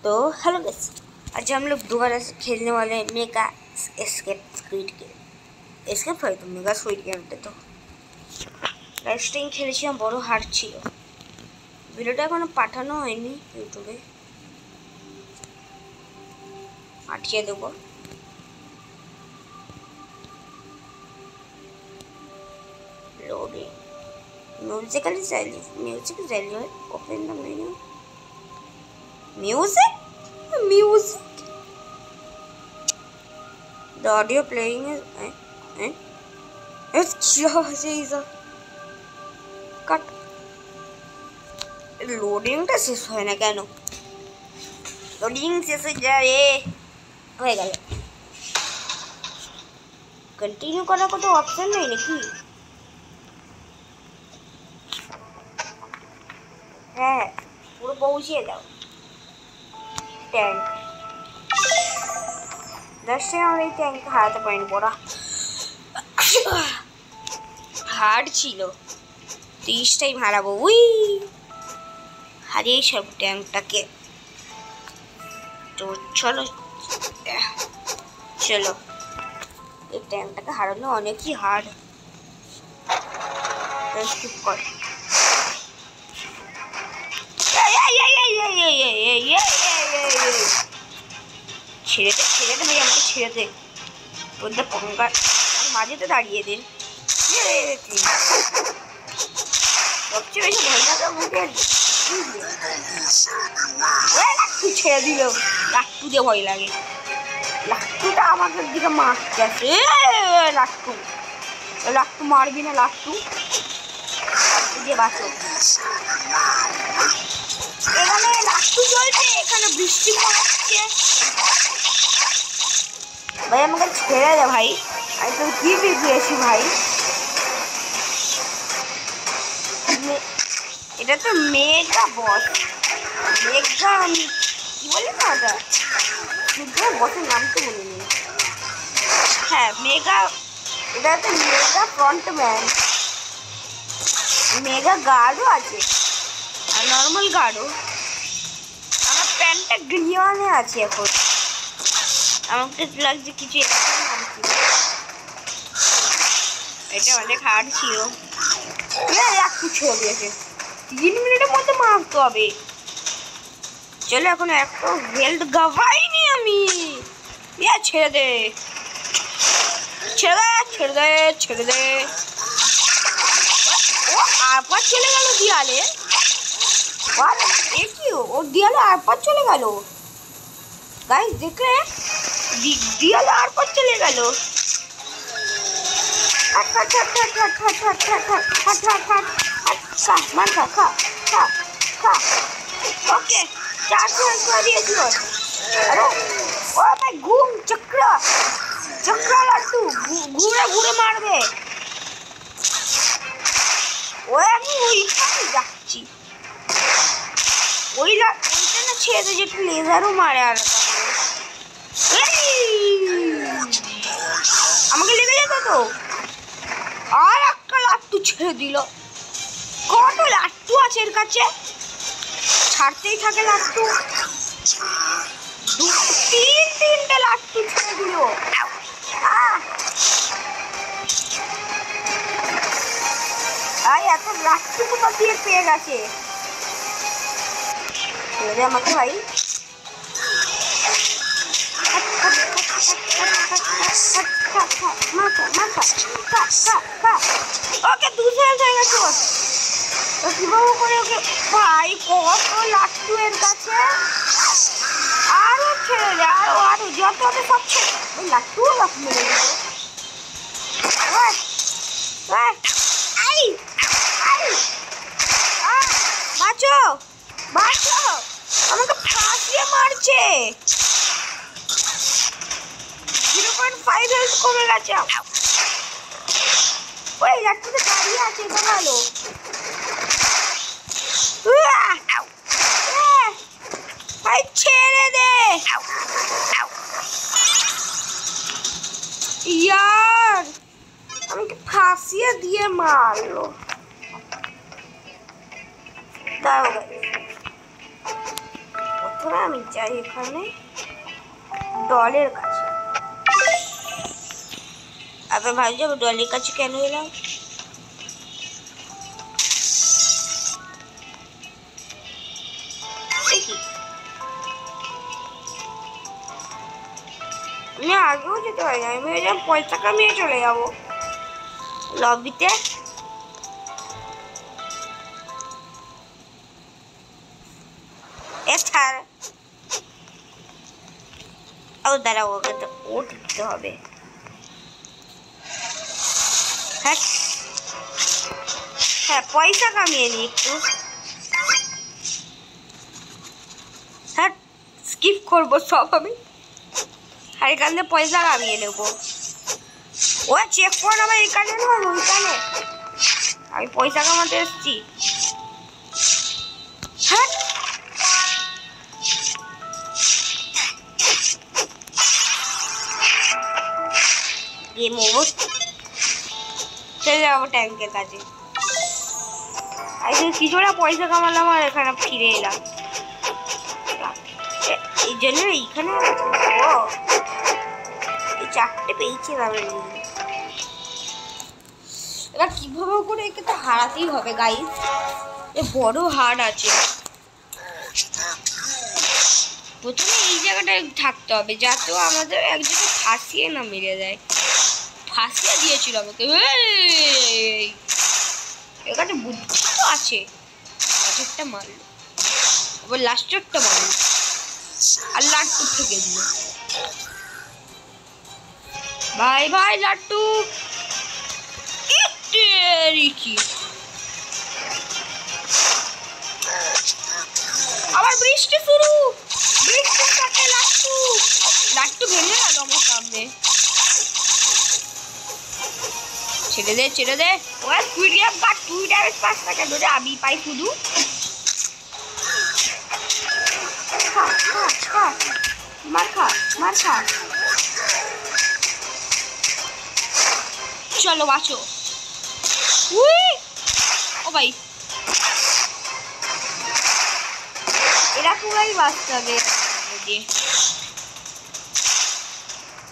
तो hello guys, आज हम लोग दोबारा से खेलने वाले हैं mega escape squid game. Escape है तो मेगा स्क्विड गेमটা তো লাস্ট টাইম খেলেছিলাম, বড় হার ছিল। ভিডিওটা এখনো পাঠানো হয়নি ইউটিউবে, পাঠিয়ে দেবো। Loading music is value. Open the menu. Music. The audio playing is it's Jesus. Cut. Loading টা শেষ হয় না কেন? লোডিং শেষ হয়ে যায়, হয়ে গেল। কন্টিনিউ করার কোনো অপশন নেই নাকি? হ্যাঁ, পুরো পৌঁছিয়ে দাও। ট্যাঙ্ক 10 আমার এই ট্যাঙ্ক হারাতে পারিনি, বড় হার্ড ছিল। 30 টাইম হারাবো, হারিয়ে সব ট্যাঙ্কটাকে। তো চলো এই ট্যাঙ্কটাকে হারানো অনেকই হার্ড। স্কিপ কর। ছেড়ে দে ভাই, আমাকে ছেড়ে দে। তোদের পঙ্কা মাঝেতে দাঁড়িয়ে দিন। সবচেয়ে বেশি ভয় লাগা আমাকে লাট্টু ছেড়ে দিল। লাট্টু দিয়ে ভয় লাগে। লাট্টুটা আমাকে দিকে মারতেছে। লাট্টু মারবি না, লাট্টু দিয়ে বাঁচো। এখানে লাট্টু চলছে, এখানে বৃষ্টি পড়ছে। ভাই আমাকে ছেড়ে দে ভাই, আমি তো কি বিগড়েছি ভাই। এটা তো মেগা বস, মেগা কি বলে না ওটা, মেগা বসের নাম তো মনে নেই। হ্যাঁ মেগা, এটা তো মেগা ফ্রন্টম্যান। মেগা গার্ডও আছে আর নর্মাল গার্ডও। আমার প্যান্টটা গ্রিয়নে আছে এখন। আমাকে লাগছে কিছু এটা অনেক হার্ড ছিল। একটু ছেড়ে দিয়েছে, 3 মিনিটের মধ্যে মারতে হবে। চলো এখন একটা হেলথ গাওয়াইনি আমি। ছেড়ে দে। ও আরপার চলে গেল দিয়ালে। ও দিয়ালে আরপার চলে গেল। গাইস দেখলে, দিয়ালে আরপার চলে গেল। ওকে 400 করে দিয়েছিল। আরে ও ভাই ঘুম চক্র লাট্টু ঘুরে মারবে। আমি ওইখানে যাচ্ছি। ওইটা না ছেড়ে দে, যেটা লেজারও মারে আলাদা। আমাকে লেগে যেত তো। আর একটা লাট্টু ছেড়ে দিল। কত লাট্টু আছে এর কাছে, ছাড়তেই থাকে লাট্টু। 3-3টে লাট্টু ছেড়ে দিল। এত লাট্টু কোথা দিয়ে পেয়ে গেছে? ছেড়ে দে আমাকে ভাই। ওকে 200 হয়ে গেছে। কিভাবে করে ওকে ভাই, কত লাট্টু এর কাছে। আরো ছেড়ে দে, আরো যত হবে সব ছেড়ে। ওই লাট্টু মেরে দিল। বাঁচো, আমাকে ফাঁসিয়ে মারছে। 0.5 হেলথ কমে গেছে। ওই লাট্টুতে দাঁড়িয়ে আছে, এটা ভালো। ভাই ছেড়ে দে ইয়ার, আমাকে ফাঁসিয়ে দিয়ে মারলো। দাঁড়াও প্রথমে আমি যাই এখানে ডলের কাছে। আবার ভাবছি আমি ডলের কাছে কেন এলাম? আমি আগেও যেতে পারি না, আমি ভেবেছিলাম পয়সা কামিয়ে চলে যাবো লবিতে। ও দাঁড়া, ওকে তো ও টিকতে হবে। হ্যাঁ হ্যাঁ, পয়সা কামিয়ে নি একটু। হ্যাঁ, স্কিপ করবো সব আমি, আর এখান থেকে পয়সা কামিয়ে নেবো। ও চেক কর আমার এখানে নয়, ওইখানে আমি পয়সা কামাতে এসছি। হ্যাঁ গেম ওভার, চলে যাবো ট্যাঙ্কের কাছে। কিছুটা পয়সা কামালাম আর এখানে ফিরে এলাম। এই জন্য এইখানে এই চারটে পেয়েছিলাম। এবার কিভাবে করে একে তো হারাতেই হবে গাইস, এ বড় হার্ড আছে। প্রথমে এই জায়গাটায় থাকতে হবে যাতে আমাদের একজনে ফাঁসিয়ে না মেরে দেয়। ফাঁসিয়ে দিয়েছিল আমাকে, এখানে বুদ্ধি তো আছে। লাস্টেরটা মারলো, আবার লাস্টেরটা মারলো, আর লাট্টু থেকে দিল। ভাই ভাই লাট্টু কি আবার বৃষ্টি শুরু, বৃষ্টির সাথে লাট্টু লাট্টু ভেঙে গেল আমার সামনে। ছেড়ে দে ছেড়ে দে, ও স্কুইড গেম কাট, তুই ড্যামেজ পাস না কেন রে? আমি পাই শুধু। মার খা মার খা, চলো বাঁচো। ও ভাই এরা পুরাই বাঁচতে হবে।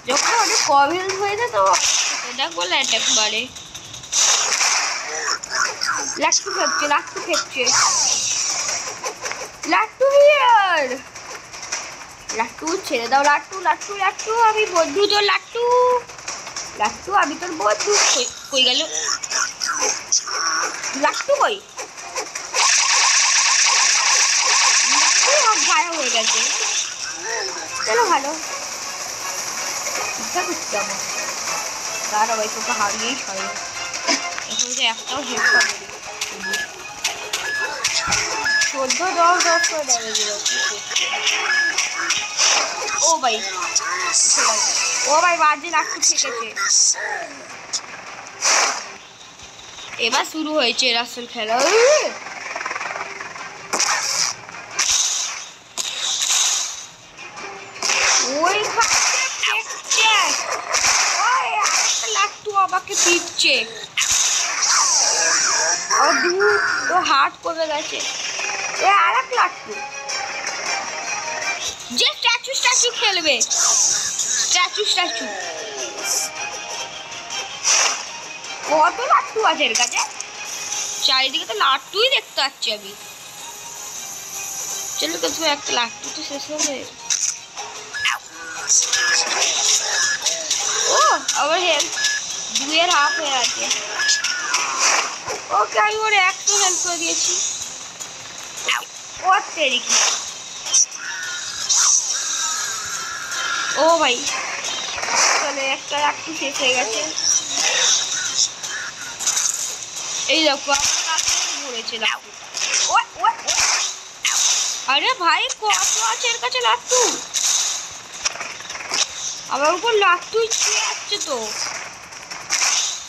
যখন অনেক কম হেলথ হয়ে যায় তো দেখো অ্যাটাক বাড়ে। লাট্টু খেপছে লাট্টু খেপছে, লাট্টু হিয়ার। লাট্টু ছেড়ে দাও, লাট্টু লাট্টু লাট্টু আমি বন্ধু তোর, লাট্টু লাট্টু আমি তোর বন্ধু। কই গেল লাট্টু? কই গায়ে হয়ে গেছে। চলো ভালো ইচ্ছা করছি আমার, দাঁড়া ভাই তোকে হারিয়েই সরে। এখন যে একটাও হেল্প পাবে 14-10 করে ড্যামেজ দিল। ও ভাই ও ভাই বাজে লাট্টু ঠেকেছে। এবার শুরু হয়েছে রাসেল খেলা। ওই লাট্টু আমাকে পিটছে, তো হার্ট কমে গেছে। আর এক লাট্টু যে স্ট্যাচু স্ট্যাচু খেলবে, স্ট্যাচু স্ট্যাচু। কত লাট্টু আছে এর কাছে? চারিদিকে তো লাট্টুই দেখতে পাচ্ছি আমি। চলো তো একটা লাট্টু তো শেষ হবে। ও আবার হেল্প 2-এর হাফ হয়ে আছে। ওকে আমি ওর 100 হেল্প করে দিয়েছি। ও তেরি কি, ও ভাই চলে একটা একটু শেষ হয়ে গেছে। এই দেখো ঘুরেছিলাম। আরে ভাই কত আছে এর কাছে লাট্টু, আমার উপর লাট্টুই ছুঁয়ে যাচ্ছে তো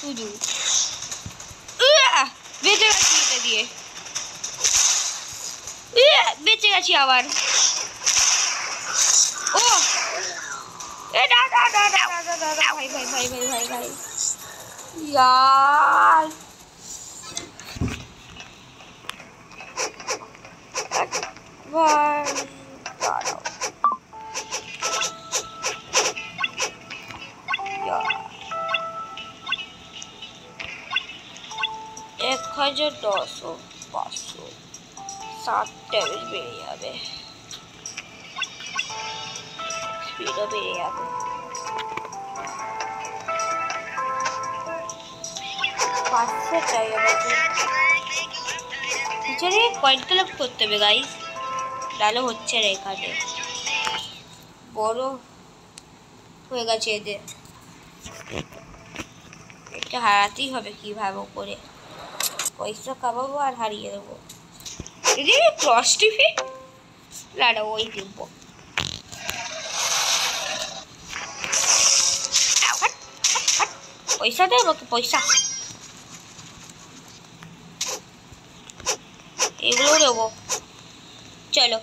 শুধু। বেঁচে গেছি এটা দিয়ে, বেঁচে গেছি আবার। ও এ দা দা দা দা দা দা দা ভাই ভাই ভাই ভাই ভাই ভাই यार ভাই দাঁড়াও 1010 ও 500 7 ড্যামেজ বেড়ে যাবে, স্পিডও বেড়ে যাবে। 500 চাই আমাকে। পিছনে কয়েন কালেক্ট করতে হবে গাইস, ডালো হচ্ছে না এখানে, বড় হয়ে গেছে এদের, এটা হারাতেই হবে কিভাবে করে, পয়সা কামাবো আর হারিয়ে দেবো। যদি ক্রস টিপে লাড়া ওই দিব, পয়সা দে আমাকে, পয়সা এগুলো দেবো। চলো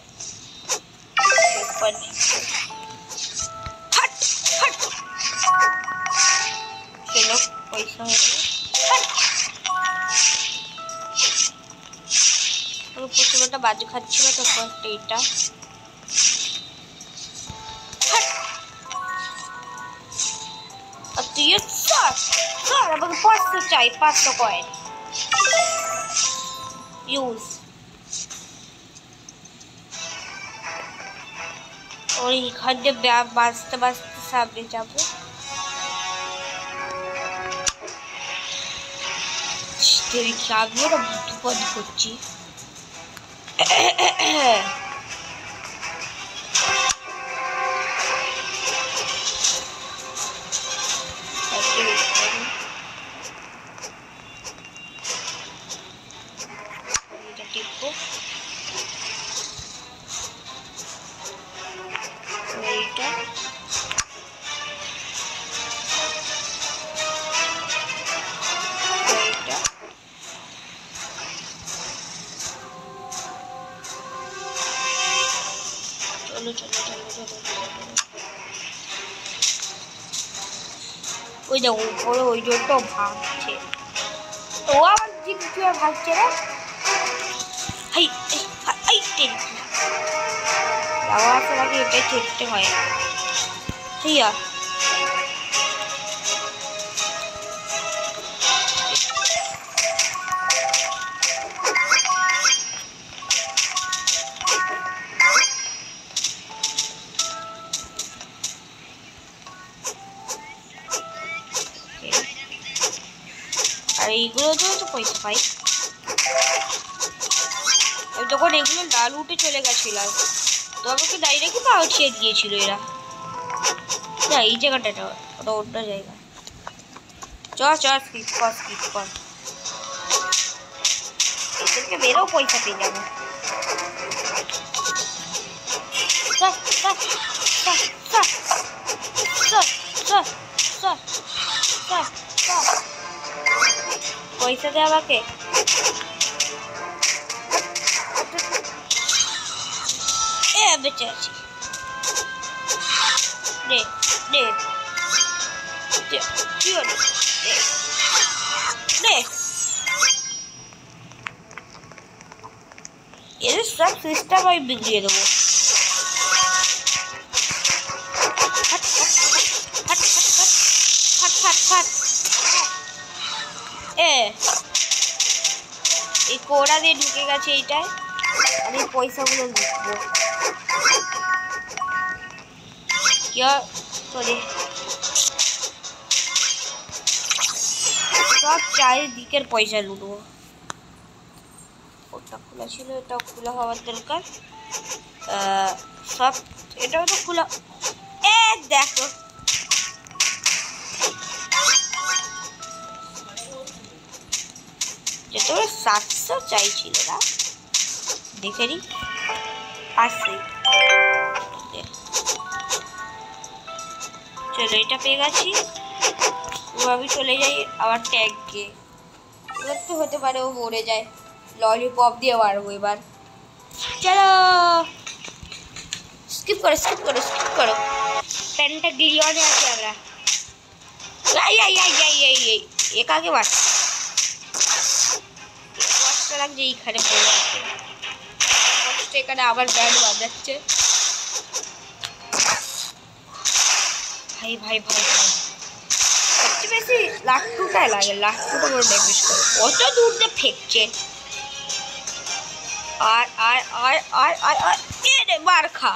চলো পয়সা হয়ে গেল। প্রথমটা বাজু খাচ্ছিল তো এটা, আর তুই আমাকে 500 চাই, 500 কয়েন ইউজ। और এখান দিয়ে বাঁচতে বাঁচতে সামনে যাবো। আমিও না বিপদ করছি। ওই দেখো উপরে ওই জোরটা ভাগছে, ও আমার জিনিস ভাগছে রে। হাই হাই টেনছি যাওয়া আসার আগে এটাই চেকতে হয়। ঠিক আর এইগুলোতেও তো পয়সা পাই। আমি তখন এগুলো লাল উঠে চলে গেছিলাম, তো আমাকে ডাইরেক্ট পাঠিয়ে দিয়েছিল এরা। না এই জায়গাটা ওটা অন্য জায়গা, স্কিপ কর এদেরকে মেরেও পয়সা পেয়ে যাবো। পয়সা দে আমাকে, বেঁচে আছি। দে দে কি হলো, দে এদের সব সিস্টেম আমি বিগড়িয়ে দেবো। এই কোড়া দিয়ে ঢুকে গেছে এইটায়, আর এই পয়সাগুলো লিখবো করে সব চারিদিকের পয়সা লুটবো। ওটা খোলা ছিল, এটাও খোলা হওয়ার দরকার, সব এটাও তো খোলা। দেখো যেটা 700 চাইছিল না, দেখে নি আসছে। চলো এটা পেয়ে গেছি, আমি চলে যাই আবার ট্যাগকে। এবার তো হতে পারে ও মরে যায়, ললিপপ দিয়ে মারবো এবার। চলো স্কিপ করো প্যান্টটা গ্লিয়নে আছে আমরা। একাকে মারছি, লাগছে এইখানে পড়ে আছে, এখানে আবার ব্যান্ড বাজাচ্ছে। ভাই ভাই ভাই সবচেয়ে বেশি লাট্টুটাই লাগে, লাট্টুটা করে ড্যামেজ করে, কত দূর দিয়ে ফেকছে। আর আর আর আর আর আর এ মার খা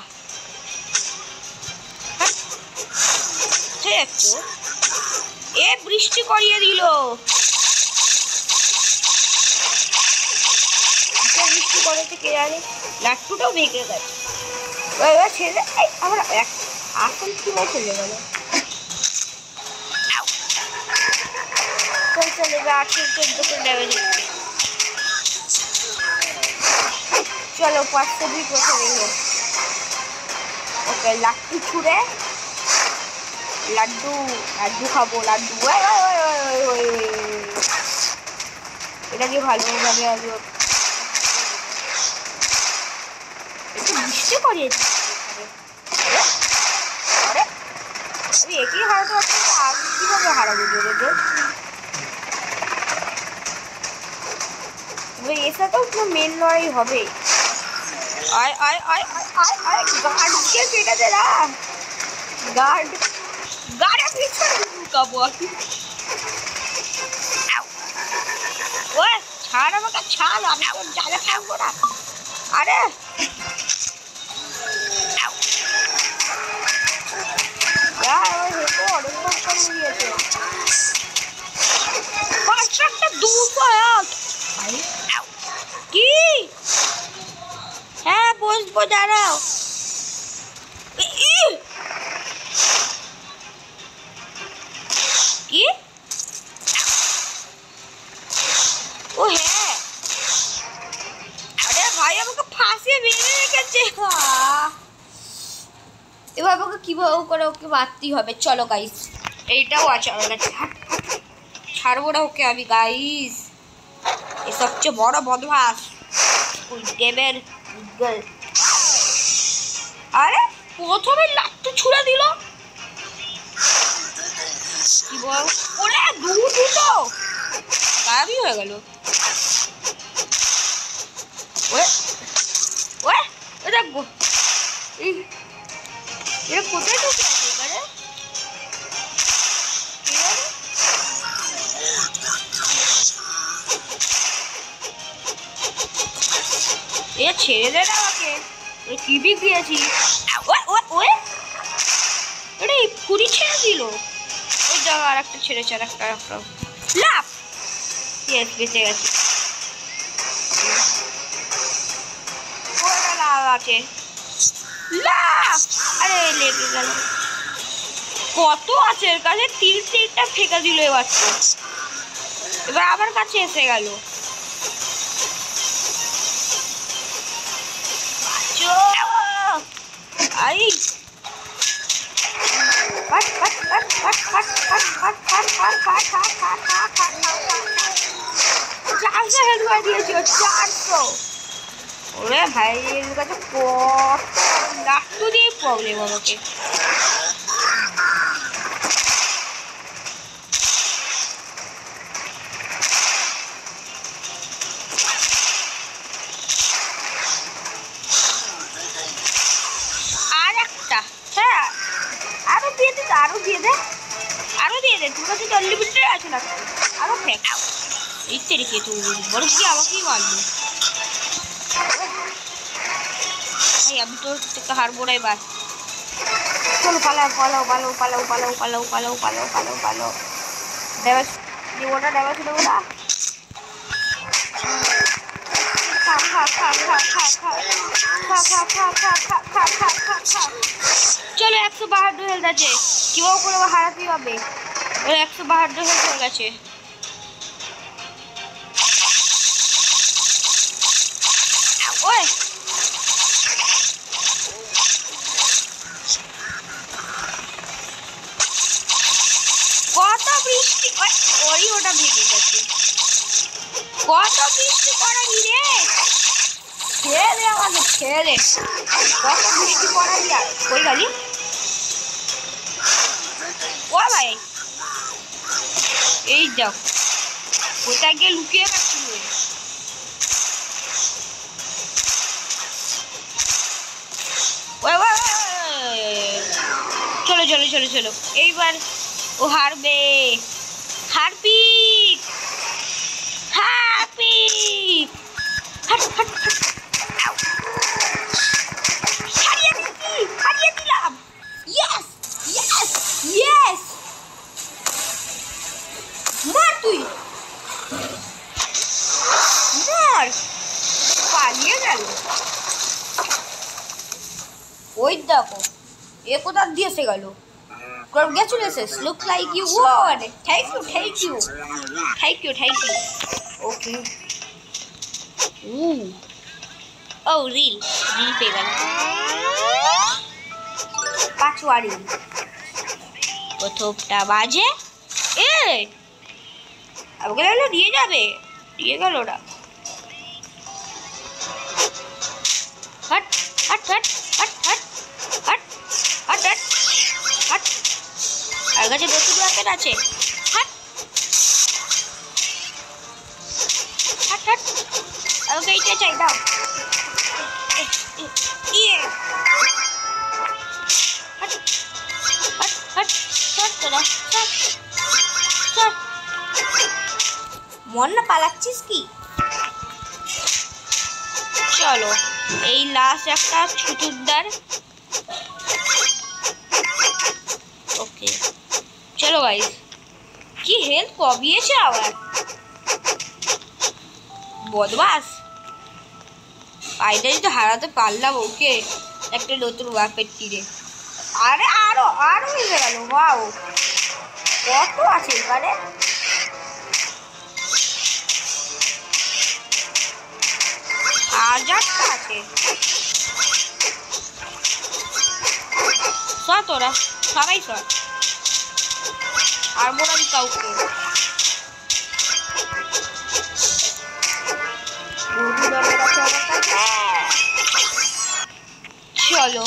একটু এ বৃষ্টি করিয়ে দিল, বৃষ্টি করেছে কে জানে, লাট্টুটাও ভেঙে গেছে। ছেড়ে আমার আসল কিনে চলে গেল। চলে যাবে 814 ড্যামেজ হচ্ছে। চলো 502 কোথায় গেল। ওকে লাট্টু ছুঁড়ে লাড্ডু লাড্ডু খাবো, লাড্ডু এটাকে ভালোভাবে আমি একটু বৃষ্টি করিয়েছি। আরে আমি একই হারাতে পারছি, আগে কীভাবে হারাবো জোরে? এর সাথেও তো মেন লড়াই হবে। আয় আয় আয় আয় আয় গার্ডকে কেটে দে না, গাড়ে পিছনে ঢুকাবো আমি। ওই ছাড় আমাকে, ছাড়, আমি তোর জালে থাকবো না। আরে কি হ্যাঁ বসবো, দাঁড়াও। কি ও হ্যাঁ, আরে ভাই আমাকে ফাঁসিয়ে বেঁধে রেখেছে। এবার আমাকে কিভাবে করে ওকে মারতেই হবে। চলো গাইস, এইটাও আছে আমার কাছে, ছাড়বো না ওকে আমি গাইস। এ সবচেয়ে বড় বদমাস গেমের। আরে প্রথমে লাট্টু ছুড়ে দিল, কি বল ওরে দুটো গায়েবই হয়ে গেল। দেখবো এটা কোথায় ঢুকে আছে এবারে। এ ছেড়ে দে না আমাকে, কি বিক দিয়েছি। এটা ফুরি ছেড়ে দিল, ওই জায়গা আর একটা ছেড়েছে, আর একটা লাভ বেঁচে গেছে। লাভ আছে, লাভ আরে লেগে গেল। কত আছে এর কাছে, তিনটা ফেঁকা দিল এবার তো, এবার আমার কাছে এসে গেল। ওরে ভাই এর কাছে কত লাট্টু দিয়ে প্রবলেম আমাকে। আর একটা হ্যাঁ আরো দিয়ে দে, আরো দিয়ে দে, আরো দিয়ে দে, তোর কাছে তো আনলিমিটেড আছে না, আরো ফেক ইচ্ছে রেখে তো বড় কি আমাকেই মারলো। আমি তো হারবো না এবার। চলো পালাও পালাও পালাও পালাও পালাও পালাও পালাও পালাও পালাও পালাও। ড্যামেজ দেবো না, ড্যামেজ দেবো না। চলো 152 হেলথ আছে, কিভাবে করে হারাতেই হবে। ওই 152 হেলথ হয়ে গেছে। ওই কত বৃষ্টি, ওই ওটা ভেঙে গেছে। কত বৃষ্টি করাবি রে, ছেড়ে দে আমাকে, ছেড়ে দে। কত বৃষ্টি করাবি আর কই গেলি। ও ভাই এই যাও, কোথায় গিয়ে লুকিয়ে রাখছিল। চলো চলো চলো চলো, এইবার ও হারবে। হারপিক হারপিক হাট হাট হাট। হারিয়ে দিলাম। ইয়েস ইয়েস ইয়েস, মার তুই মার। পালিয়ে গেল। ওই দেখো এ কোথা দিয়ে এসে গেল। Congratulations, look like you won. Thank you, thank you, thank you, thank you. Okay. Ooh. Oh, reel পেয়ে গেল। পাঁচওয়া রিল। প্রথমটা বাজে। এ আমাকে লাগলো দিয়ে যাবে, দিয়ে গেল ওরা। Hot hot hot hot hot hot hot hot hot. আর কাছে নতুন ওয়েপন আছে। Hot hot hot. আমাকে এইটা চাই, দাও। ইয়ে হট হট হট। সর তোরা, সর সর। মন না পালাচ্ছিস কি? চলো এই লাস্ট একটা ছুতুরদার। ওকে চলো গাইস। কি হেলথ কমিয়েছে আবার, বদমাস। ফাইনালি তো হারাতে পারলাম ওকে একটা নতুন ওয়েপন কিনে। আরে আরো আরো হয়ে গেল। ওয়াও, কত আছে এখানে। হাজারটা আছে। সর তোরা, সবাই সর। আর মনে হয় কাউকে। চলো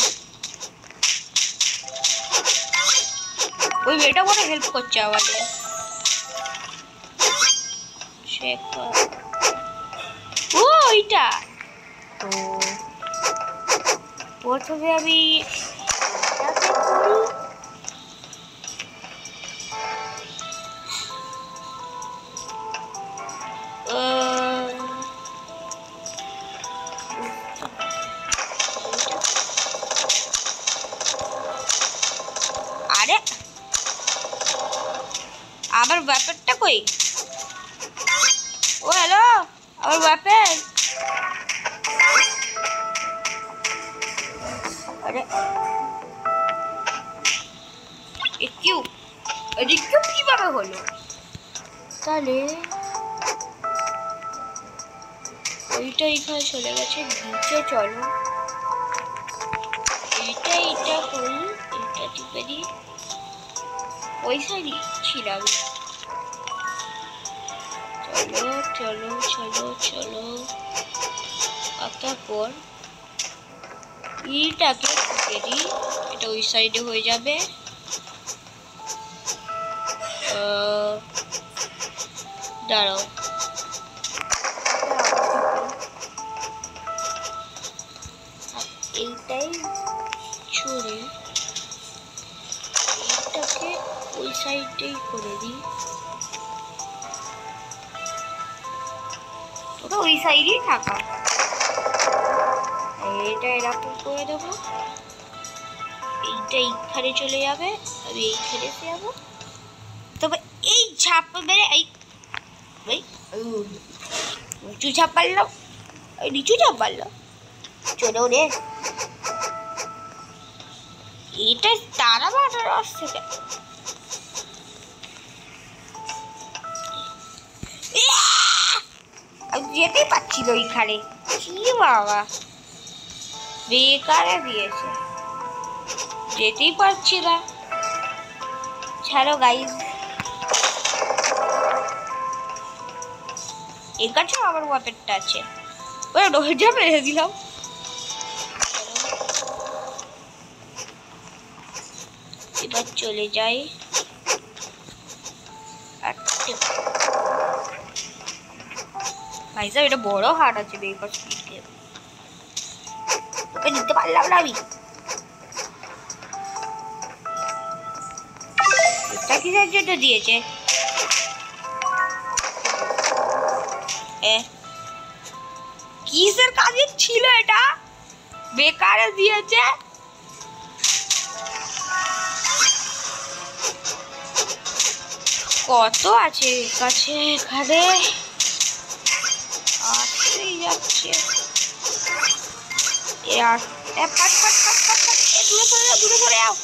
ওই মেয়েটা বড় হেল্প করছে আমাদের। ও ওইটা তো প্রথমে আমি আরে আমার ব্যাপারটা কই? ও হ্যালো, আমার ব্যাপার। আরে কিউ কিভাবে হলো? তাহলে ওইটা এখানে চলে গেছে নিচে। চলো এইটা করি, এটা টিপে দিই। ওই সাইডে ছিলাম। চলো চলো চলো চলো। তারপর এইটাকে টিপে দিই, এটা ওই সাইডে হয়ে যাবে। দাঁড়াও, এইটাই ছুঁড়ে এইটাকে ওই সাইডেই করে দিই। ওটা ওই সাইডেই থাকা। এটা এরকম করে দেবো, এইটা এইখানে চলে যাবে, আমি এইখানে এসে যাবো। তবে এই ঝাপ মেরে এই নিচু ঝাপ পারলাম, নিচু ঝাপ পারলাম। চলো রে, এটা তারা মারার আসছে। আমি যেতেই পারছি না ওইখানে। কি বাবা বেকারে দিয়েছে, যেতেই পারছি না। ছাড়ো গাইস, এর কাছেও আমার ওয়াপেনটা আছে। ওই রোজা মেরে দিলাম। এবার চলে যাই। ভাই সাহেব এটা বড় হাট আছে বেকার স্পিড। তোকে নিতে পারলাম না আমি। কিসের জন্য দিয়েছে? কিসের কাজে ছিল এটা? বেকারে দিয়েছে। কত আছে কাছে এখানে? আসতেই যাচ্ছে। দূরে সরে যাও।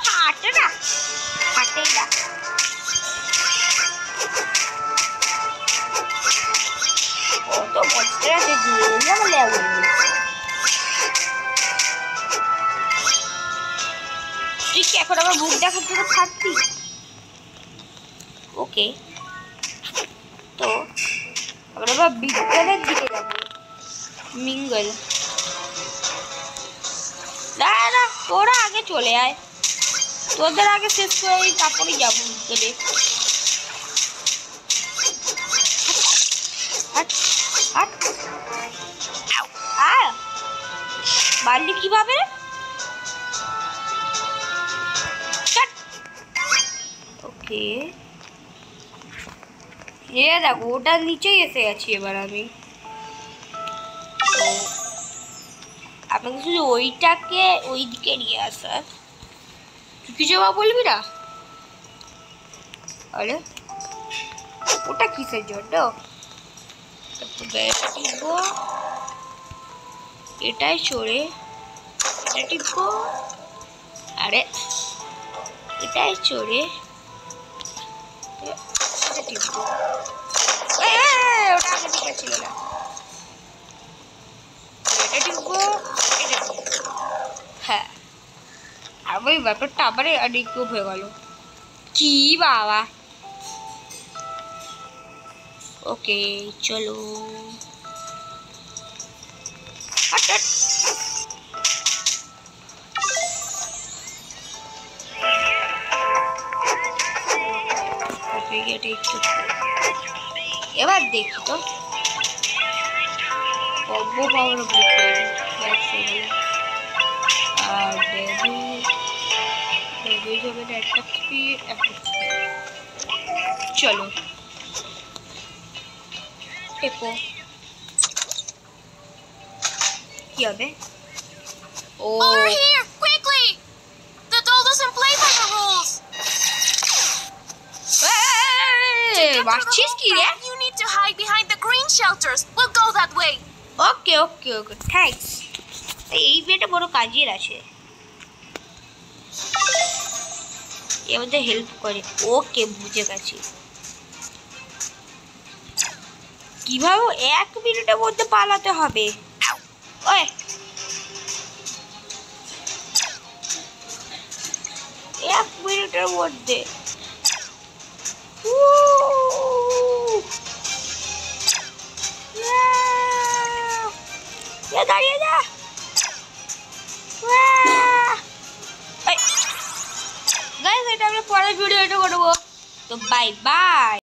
ফাটে না, ফাটেই না। কত বছর আছে দিয়ে তুই কি এখন আমার মুখ দেখার জন্য খাচ্ছি? ওকে, তো আমরা আবার বিজ্ঞানের দিকে যাবো। মিঙ্গল না না, তোরা আগে চলে আয়, তোদের আগে শেষ করে ওই তারপরেই যাবো বিজ্ঞানে। মারলি কিভাবে? ওকে, দেখো ওটার নিচেই এসে গেছি এবার আমি। তো আপনাকে শুধু ওইটাকে ওই দিকে নিয়ে আসা। তুই কিছু বলবি না? আরে ওটা কিসের জন্য? এটাই চড়ে এটা টিপবো। আরে এটাই চড়ে এটা টিপবো। ওটা আগে ঠিক ছিল না। এটা টিপবো, এটা টিপবো। হ্যাঁ, আর ওই ব্যাপারটা আবার আরেকটু হয়ে গেল। কি বাবা। ওকে চলো। এবার দেখি তো কব্য পাওয়ার আর চলো টেপো। কি হবে? ও মারছিস কি রে? You need to hide behind the green shelters. We'll go that way. Okay okay okay, thanks. এই বিয়েটা বড় কাজের আছে, এর মধ্যে হেল্প করে। ওকে বুঝে গেছি। কিভাবে 1 মিনিটের মধ্যে পালাতে হবে? ওই 1 মিনিটের মধ্যে দাঁড়িয়ে যা। গাইস, এটা আমরা পরের ভিডিওতে করবো। তো বাই বাই।